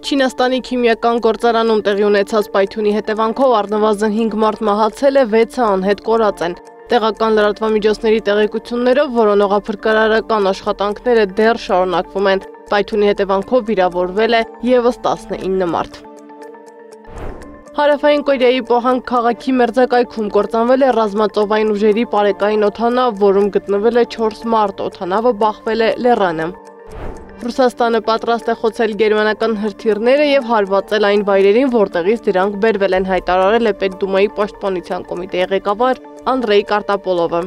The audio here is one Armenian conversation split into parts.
Չինաստանի քիմիական գործարանում տեղի ունեցած պայթյունի հետևանքով առնվազն 5 մարդ մահացել է, 6-ը անհետ կորած են։ Տեղական լրատվամիջոցների տեղեկություններով որոնողափրկարարական աշխատանքները դեռ շարունակվում են։ Պայթյունի հետևանքով վիրավորվել է ևս 19 մարդ։ Հարավային Կորեայի Պոհան քաղաքի մերձակայքում կործանվել է ռազմածովային ուժերի պարեկային օդանավ, որում գտնվել է 4 մարդ, օդանավը բախվել է լեռանը։ Ռուսաստանը պատրաստ է խոցել գերմանական հրթիռները եւ հարվածել այն վայրերին, որտեղից դրանք բերվել են, հայտարարել է Պետդումայի պաշտպանության կոմիտեի ղեկավար Անդրեյ Կարտապոլովը։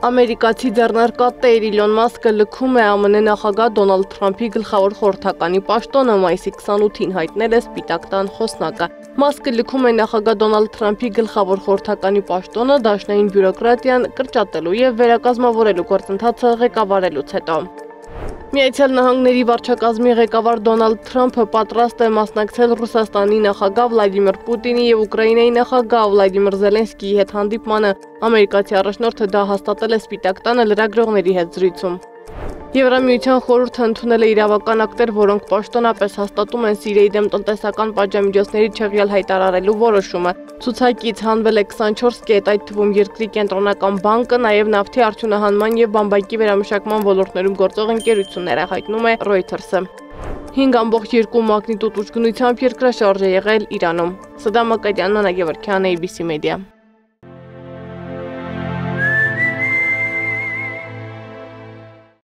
Ամերիկացի ձեռնարկատեր Իլոն Մասկը լքում է ԱՄՆ նախագահ Դոնալդ Թրամփի գլխավոր խորհրդականի պաշտոնը, մայիսի 28-ին հայտնել է Սպիտակ տան խոսնակը։ Մասկը լքում է նախագահ Դոնալդ Թրամփի գլխավոր խորհրդականի պաշտոնը դաշնային բյուրոկրատիան կրճատելու եւ վերակազմավորելու գործընթացը ղեկավարելուց հետո։ Միացյալ Նահանգների վարչակազմի ղեկավար Դոնալդ Թրամփը պատրաստ է մասնակցել Ռուսաստանի նախագահ Վլադիմիր Պուտինի եւ Ուկրաինայի նախագահ Վլադիմիր Զելենսկիի հետ հանդիպմանը։ Ամերիկացի առաջնորդը դա հաստատել է Սպիտակ տանը լրագրողների հետ զրույցում։ Եվրամիության խորհուրդը ընդունել է իրավական ակտեր, որոնք պաշտոնապես հաստատում են Սիրիայի դեմ տնտեսական պատժամիջոցների չեղյալ հայտարարելու որոշումը։ Ցուցակից հանվել է 24 կետ, այդ թվում երկրի կենտրոնական բանկը, նաև նավթի արդյունահանման եւ բամբակի վերամշակման ոլորտներում գործող ընկերությունները, հայտնում է Reuters-ը։ 5.2 մագնիտուդ ուժգնությամբ երկրաշարժ է եղել Իրանում։ Սադամ Ակադյանն, Անա Գևորգյան, ABC Media։